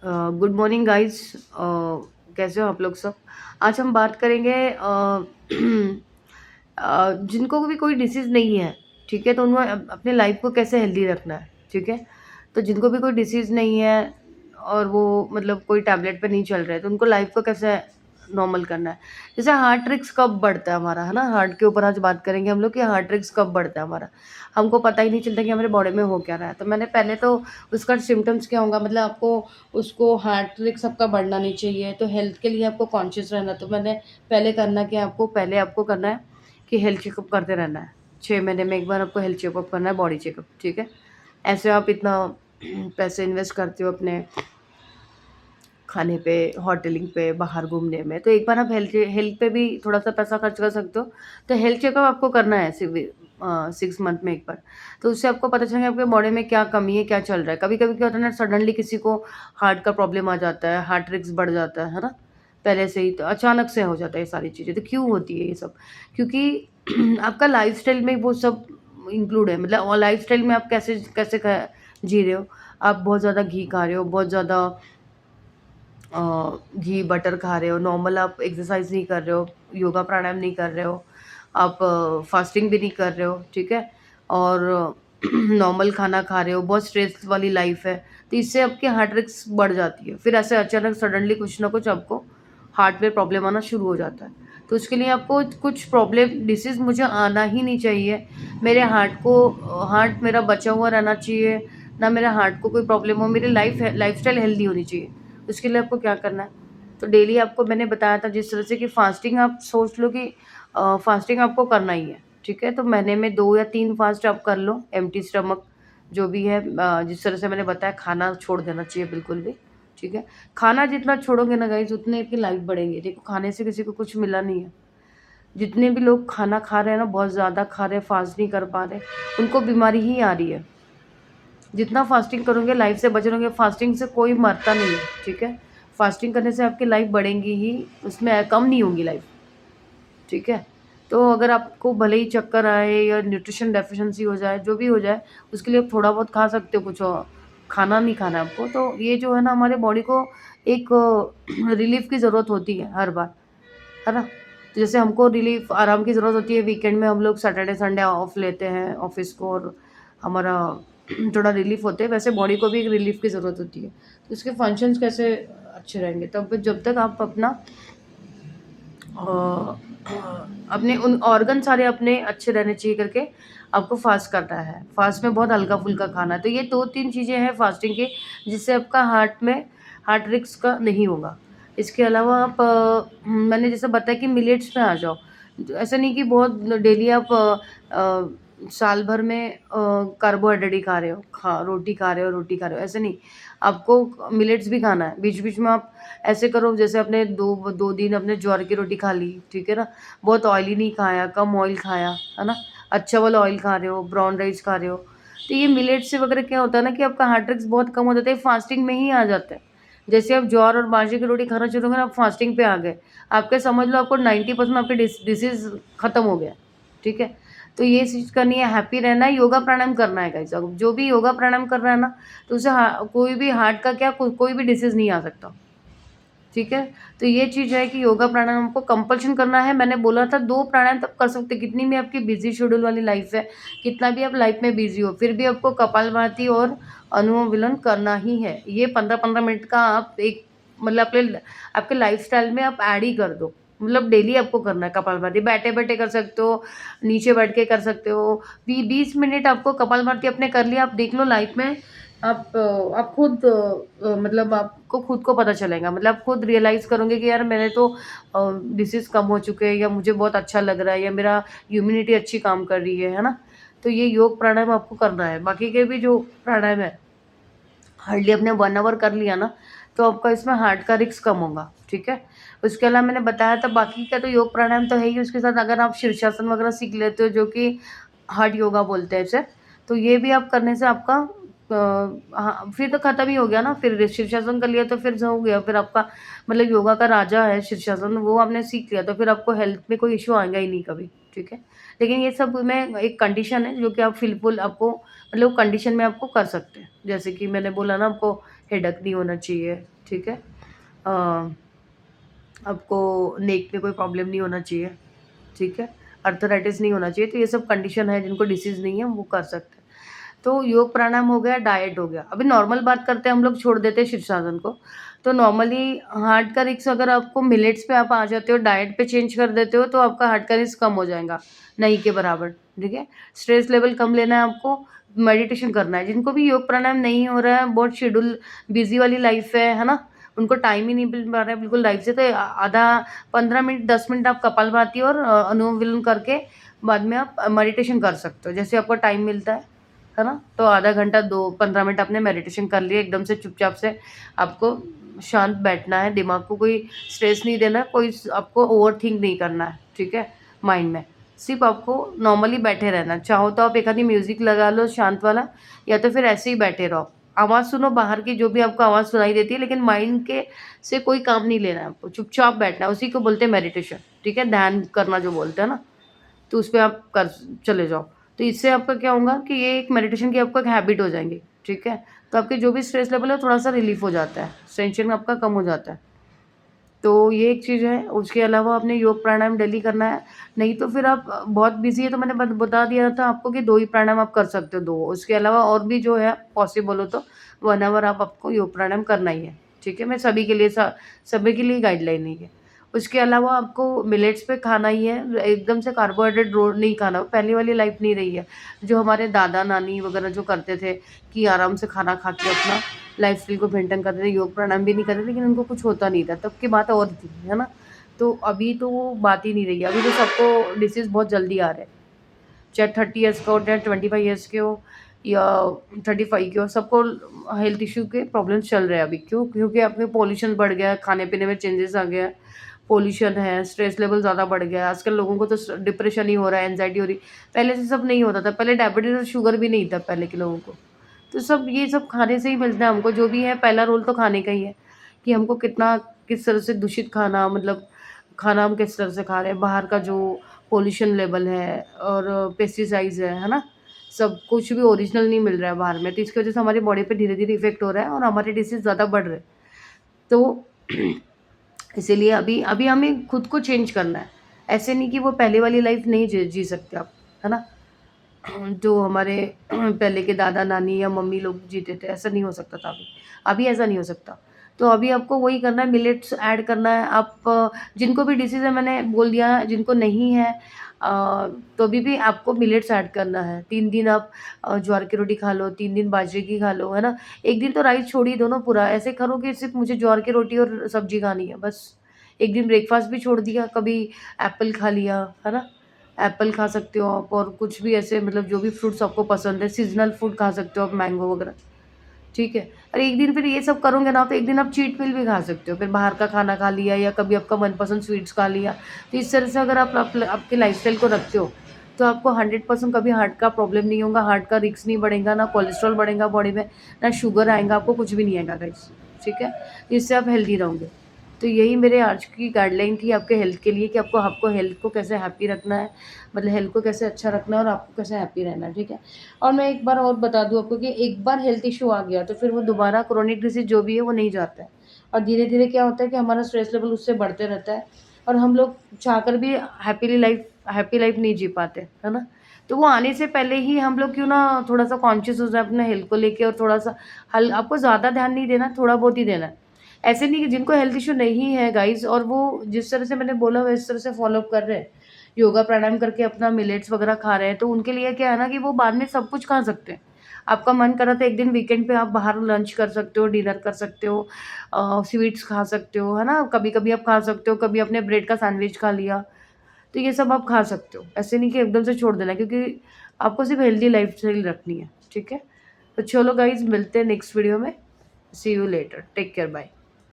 Good morning guys. कैसे हो आप लोग सब? आज हम बात करेंगे जिनको भी कोई डिसीज़ नहीं है, ठीक है? तो उनको अपने लाइफ को कैसे हेल्दी रखना है, ठीक है? तो जिनको भी कोई डिसीज़ नहीं है और वो मतलब कोई टैबलेट पे नहीं चल रहे, तो उनको लाइफ को कैसे नॉर्मल करना है। जैसे हार्ट रिस्क कब बढ़ता है हमारा, है ना? हार्ट के ऊपर आज बात करेंगे हम लोग कि हार्ट रिस्क कब बढ़ता है हमारा। हमको पता ही नहीं चलता कि हमारे बॉडी में हो क्या रहा है। तो मैंने पहले तो उसका सिम्पटम्स क्या होगा, मतलब आपको उसको हार्ट रिस्क सबका बढ़ना नहीं चाहिए, तो हेल्थ के लिए आपको कॉन्शियस रहना। तो मैंने पहले करना कि आपको करना है कि हेल्थ चेकअप करते रहना है। 6 महीने में एक बार आपको हेल्थ चेकअप करना है, बॉडी चेकअप, ठीक है? ऐसे आप इतना पैसे इन्वेस्ट करते हो अपने खाने पे, होटलिंग पे, बाहर घूमने में, तो एक बार आप हेल्थ हेल्थ पे भी थोड़ा-सा पैसा खर्च कर सकते हो। तो हेल्थ चेकअप आपको करना है 6 मंथ में एक बार। तो उससे आपको पता चलेगा आपके बॉडी में क्या कमी है, क्या चल रहा है। कभी-कभी क्या होता है ना, सडनली किसी को हार्ट का प्रॉब्लम आ जाता है, हार्ट रिस्क बढ़ जाता है ना? पहले से ही तो अचानक से हो जाता है ये सारी चीज़ें। तो क्यों होती है ये सब? क्योंकि आपका लाइफ़स्टाइल में वो सब इंक्लूड है। मतलब लाइफ़स्टाइल में आप कैसे कैसे क जी रहे हो? आप बहुत ज़्यादा घी खा रहे हो, बहुत ज़्यादा अ, घी बटर खा रहे हो, नॉर्मल आप एक्सरसाइज़ नहीं कर रहे हो, योगा प्राणायाम नहीं कर रहे हो, आप फास्टिंग भी नहीं कर रहे हो, ठीक है? और नॉर्मल खाना खा रहे हो, बहुत स्ट्रेस वाली लाइफ़ है, तो इससे आपकी हार्ट रिस्क बढ़ जाती है। फिर ऐसे अचानक सडनली कुछ ना कुछ आपको हार्ट में प्रॉब्लम आना शुरू हो जाता है। तो उसके लिए आपको कुछ प्रॉब्लम डिसीज़ मुझे आना ही नहीं चाहिए। मेरे हार्ट मेरा बचा हुआ रहना चाहिए, ना मेरे हार्ट को कोई प्रॉब्लम हो, मेरी लाइफ़स्टाइल हेल्दी होनी चाहिए। उसके लिए आपको क्या करना है, तो डेली आपको मैंने बताया था जिस तरह से कि फास्टिंग आप सोच लो कि फास्टिंग आपको करना ही है, ठीक है? तो महीने में 2 या 3 फास्ट आप कर लो, एम्प्टी स्टमक जो भी है। जिस तरह से मैंने बताया खाना छोड़ देना चाहिए बिल्कुल भी, ठीक है? खाना जितना छोड़ोगे ना गाइज़ उतनी आपकी लाइफ बढ़ेगी। देखो खाने से किसी को कुछ मिला नहीं है। जितने भी लोग खाना खा रहे हैं ना, बहुत ज़्यादा खा रहे हैं, फास्ट नहीं कर पा रहे, उनको बीमारी ही आ रही है। जितना फास्टिंग करोगे, लाइफ से बचे रहोगे, फास्टिंग से कोई मरता नहीं है, ठीक है? फास्टिंग करने से आपकी लाइफ बढ़ेगी ही, उसमें कम नहीं होगी लाइफ, ठीक है? तो अगर आपको भले ही चक्कर आए या न्यूट्रिशन डेफिशिएंसी हो जाए, जो भी हो जाए, उसके लिए आप थोड़ा बहुत खा सकते हो, कुछ खाना नहीं खाना है आपको। तो ये जो है ना, हमारे बॉडी को एक रिलीफ़ की ज़रूरत होती है हर बार, है ना? तो जैसे हमको रिलीफ़ आराम की ज़रूरत होती है, वीकेंड में हम लोग सैटरडे, संडे ऑफ लेते हैं ऑफ़िस को और हमारा थोड़ा रिलीफ़ होते हैं, वैसे बॉडी को भी एक रिलीफ़ की ज़रूरत होती है। तो उसके फंक्शंस कैसे अच्छे रहेंगे? तब जब तक आप अपना अ, अपने उन ऑर्गन सारे अपने अच्छे रहने चाहिए करके आपको फ़ास्ट करना है। फ़ास्ट में बहुत हल्का-फुल्का खाना है। तो ये 2-3 चीज़ें हैं फ़ास्टिंग की, जिससे आपका हार्ट रिस्क का नहीं होगा। इसके अलावा आप मैंने जैसे बताया कि मिलेट्स में आ जाओ। ऐसा नहीं कि बहुत डेली आप साल भर में कार्बोहाइड्रेट ही खा रहे हो, रोटी खा रहे हो, ऐसे नहीं। आपको मिलेट्स भी खाना है। बीच-बीच में आप ऐसे करो जैसे आपने 2 दिन आपने ज्वार की रोटी खा ली, ठीक है ना? बहुत ऑयली नहीं खाया, कम ऑयल खाया, है ना? अच्छा वाला ऑयल खा रहे हो, ब्राउन राइस खा रहे हो। तो ये मिलेट्स से वगैरह क्या होता है ना कि आपका हार्ट रिस्क बहुत कम हो जाता है, फास्टिंग में ही आ जाता है। जैसे आप ज्वार और बाजरे की रोटी खाना शुरू करोगे ना, आप फास्टिंग पे आ गए। आपके समझ लो आपको 90% आपके डिसीज़ खत्म हो गया, ठीक है? तो ये चीज़ करनी है, हैप्पी रहना है, योगा प्राणायाम करना है गाइज़। अब जो भी योगा प्राणायाम कर रहा है ना, तो उसे कोई भी हार्ट का क्या कोई भी डिसीज़ नहीं आ सकता। ठीक है? तो ये चीज़ है कि योगा प्राणायाम आपको कंपल्शन करना है। मैंने बोला था 2 प्राणायाम तब कर सकते हैं, कितनी भी आपकी बिज़ी शेड्यूल वाली लाइफ़ है, कितना भी आप लाइफ़ में बिज़ी हो, फिर भी आपको कपालभाति और अनुलोम-विलोम करना ही है। ये 15-15 मिनट का आप एक मतलब आपके लाइफ़स्टाइल में आप ऐड ही कर दो। मतलब डेली आपको करना है कपालभाति, बैठे-बैठे कर सकते हो, नीचे बैठ के कर सकते हो। 20 मिनट आपको कपालभाति आपने कर लिया, आप देख लो लाइफ़ में आप खुद मतलब आपको खुद को पता चलेगा, मतलब आप खुद रियलाइज़ करोगे कि यार मेरे तो डिसीज़ कम हो चुके हैं या मुझे बहुत अच्छा लग रहा है या मेरा इम्यूनिटी अच्छी काम कर रही है ना? तो ये योग प्राणायाम आपको करना है। बाकी के भी जो प्राणायाम है, हार्डली आपने 1 आवर कर लिया ना, तो आपका इसमें हार्ट का रिस्क कम होगा, ठीक है? उसके अलावा मैंने बताया था बाकी का तो योग प्राणायाम तो है ही, उसके साथ अगर आप शीर्षासन वगैरह सीख लेते हो जो कि हार्ट योगा बोलते हैं इसे, तो ये भी आप करने से आपका हाँ, फिर तो खत्म ही हो गया ना, फिर शीर्षासन कर लिया तो फिर जो हो गया, फिर आपका मतलब योगा का राजा है शीर्षासन, वो आपने सीख लिया तो फिर आपको हेल्थ में कोई इश्यू आएगा ही नहीं कभी, ठीक है? लेकिन ये सब में एक कंडीशन है जो कि आप बिल्कुल आपको मतलब कंडीशन में आपको कर सकते हैं। जैसे कि मैंने बोला ना आपको हेडेक नहीं होना चाहिए, ठीक है? अ, आपको नेक में कोई प्रॉब्लम नहीं होना चाहिए, ठीक है? अर्थराइटिस नहीं होना चाहिए, तो ये सब कंडीशन है जिनको डिसीज़ नहीं है वो कर सकते हैं। तो योग प्राणायाम हो गया, डाइट हो गया। अभी नॉर्मल बात करते हैं हम लोग छोड़ देते हैं शीर्षासन को। तो नॉर्मली हार्ट का रिस्क अगर आपको मिलेट्स पे आप आ जाते हो, डाइट पे चेंज कर देते हो तो आपका हार्ट का रिस्क कम हो जाएगा, नहीं के बराबर, ठीक है? स्ट्रेस लेवल कम लेना है आपको, मेडिटेशन करना है। जिनको भी योग प्राणायाम नहीं हो रहा है, बहुत शेड्यूल बिज़ी वाली लाइफ़ है ना? उनको टाइम ही नहीं मिल पा रहा है बिल्कुल लाइफ़ से, तो आधा 15 मिनट 10 मिनट आप कपालभाति और अनुलोम-विलोम करके बाद में आप मेडिटेशन कर सकते हो। जैसे आपको टाइम मिलता है ना? तो आधा घंटा 2 15 मिनट आपने मेडिटेशन कर लिया, एकदम से चुपचाप से आपको शांत बैठना है, दिमाग को कोई स्ट्रेस नहीं देना है, कोई स आपको ओवरथिंक नहीं करना है, ठीक है? माइंड में। सिर्फ़ आपको नॉर्मली बैठे रहना है। चाहो तो आप एक आधी म्यूज़िक लगा लो शांत वाला, या तो फिर ऐसे ही बैठे रहो। आवाज़ सुनो बाहर की, जो भी आपको आवाज़ सुनाई देती है, लेकिन माइंड के से कोई काम नहीं लेना है आपको, चुपचाप बैठना है, उसी को बोलते हैं मेडिटेशन, ठीक है? ध्यान करना जो बोलते हैं ना, तो उसपे आप कर चले जाओ। तो इससे आपका क्या होगा कि ये एक मेडिटेशन की आपको एक हैबिट हो जाएँगी, ठीक है? तो आपके जो भी स्ट्रेस लेवल है थोड़ा-सा रिलीफ़ हो जाता है, टेंशन आपका कम हो जाता है। तो ये एक चीज़ है, उसके अलावा आपने योग प्राणायाम डेली करना है, नहीं तो फिर आप बहुत बिज़ी है तो मैंने बता दिया था आपको कि 2 ही प्राणायाम आप कर सकते हो 2, उसके अलावा और भी जो है पॉसिबल हो तो 1 ऑवर आप आपको योग प्राणायाम करना ही है, ठीक है? मैं सभी के लिए सभी के लिए गाइडलाइन नहीं है। उसके अलावा आपको मिलेट्स पे खाना ही है, एकदम से कार्बोहाइड्रेट रोड नहीं खाना, पहले वाली लाइफ़ नहीं रही है। जो हमारे दादा-नानी वगैरह जो करते थे कि आराम से खाना खा के अपना लाइफ़स्टाइल को मेंटेन करते थे, योग प्राणायाम भी नहीं करते थे, लेकिन उनको कुछ होता नहीं था, तब की बात और थी, है ना? तो अभी तो वो बात ही नहीं रही है, अभी तो सबको डिसीज़ बहुत जल्दी आ रहे हैं, चाहे 30 इयर्स का हो, चाहे 25 इयर्स के हो या 35 के हो, सबको हेल्थ इश्यू के प्रॉब्लम्स चल रहे हैं अभी। क्यों? क्योंकि अपने पॉल्यूशन बढ़ गया है, खाने-पीने में चेंजेस आ गया है, पॉल्यूशन है, स्ट्रेस लेवल ज़्यादा बढ़ गया है, आजकल लोगों को तो डिप्रेशन ही हो रहा है, एंग्ज़ायटी हो रही है, पहले से सब नहीं होता था, पहले डायबिटीज़ और शुगर भी नहीं था पहले के लोगों को। तो सब ये सब खाने से ही मिलता है हमको, जो भी है पहला रोल तो खाने का ही है, कि हमको कितना किस तरह से दूषित खाना, मतलब खाना हम किस तरह से खा रहे हैं, बाहर का जो पॉल्यूशन लेवल है और पेस्टिसाइड्स है ना? सब कुछ भी ओरिजिनल नहीं मिल रहा है बाहर में, तो इसकी वज़ह से हमारी बॉडी पे धीरे-धीरे इफ़ेक्ट हो रहा है और हमारे डिसीज़ ज़्यादा बढ़ रहे हैं। तो इसीलिए अभी अभी हमें खुद को चेंज करना है। ऐसे नहीं कि वो पहले वाली लाइफ़ नहीं जी जी सकते आप, है ना? जो हमारे पहले के दादा-नानी या मम्मी लोग जीते थे, ऐसा नहीं हो सकता था अभी। अभी ऐसा नहीं हो सकता। तो अभी आपको वही करना है, मिलेट्स ऐड करना है। आप जिनको भी डिसीज़ है मैंने बोल दिया, जिनको नहीं है अ, तो अभी भी आपको मिलेट्स ऐड करना है। 3 दिन आप ज्वार की रोटी खा लो, 3 दिन बाजरे की खा लो, है ना? 1 दिन तो राइस छोड़ ही दो ना पूरा। ऐसे करो कि सिर्फ़ मुझे ज्वार की रोटी और सब्ज़ी खानी है, बस। 1 दिन ब्रेकफ़ास्ट भी छोड़ दिया, कभी एप्पल खा लिया, है ना? एप्पल खा सकते हो आप, और कुछ भी ऐसे मतलब जो भी फ्रूट्स आपको पसंद है, सीज़नल फूड खा सकते हो आप, मैंगो वगैरह, ठीक है? और एक दिन फिर ये सब करोगे ना, तो एक दिन आप चीट मील भी खा सकते हो, फिर बाहर का खाना खा लिया या कभी आपका मनपसंद स्वीट्स खा लिया। तो इस तरह से अगर आप आपके लाइफ़स्टाइल को रखते हो, तो आपको 100% कभी हार्ट का प्रॉब्लम नहीं होगा, हार्ट का रिस्क नहीं बढ़ेगा, ना कोलेस्ट्रॉल बढ़ेगा बॉडी में, ना शुगर आएगा, आपको कुछ भी नहीं आएगा गाइस, ठीक है? इससे आप हेल्दी रहोगे। तो यही मेरे आज की गाइडलाइन थी आपके हेल्थ के लिए, कि आपको आपको हेल्थ को कैसे हैप्पी रखना है, मतलब हेल्थ को कैसे अच्छा रखना है और आपको कैसे हैप्पी रहना है, ठीक है? और मैं एक बार और बता दूँ आपको कि एक बार हेल्थ इश्यू आ गया तो फिर वो दोबारा क्रोनिक डिसीज़ जो भी है वो नहीं जाता है। और धीरे-धीरे क्या होता है कि हमारा स्ट्रेस लेवल उससे बढ़ते रहता है और हम लोग चाहकर भी हैप्पी लाइफ़ नहीं जी पाते, है ना? तो वो आने से पहले ही हम लोग क्यों ना थोड़ा-सा कॉन्शियस हो जाए अपने हेल्थ को लेके, और थोड़ा-सा हल आपको ज़्यादा ध्यान नहीं देना, थोड़ा बहुत ही देना है। ऐसे नहीं कि जिनको हेल्थ इश्यू नहीं है गाइज़, और वो जिस तरह से मैंने बोला वैस तरह से फ़ॉलो अप कर रहे हैं, योगा प्राणायाम करके अपना मिलेट्स वगैरह खा रहे हैं, तो उनके लिए क्या है ना कि वो बाद में सब कुछ खा सकते हैं। आपका मन करा तो एक दिन वीकेंड पे आप बाहर लंच कर सकते हो, डिनर कर सकते हो, स्वीट्स खा सकते हो, है ना? कभी-कभी आप खा सकते हो, कभी आपने ब्रेड का सैंडविच खा लिया, तो ये सब आप खा सकते हो। ऐसे नहीं कि एकदम से छोड़ देना है, क्योंकि आपको सिर्फ़ हेल्दी लाइफ़स्टाइल रखनी है, ठीक है? तो चलो गाइज़, मिलते हैं नेक्स्ट वीडियो में। See you later, take care, bye.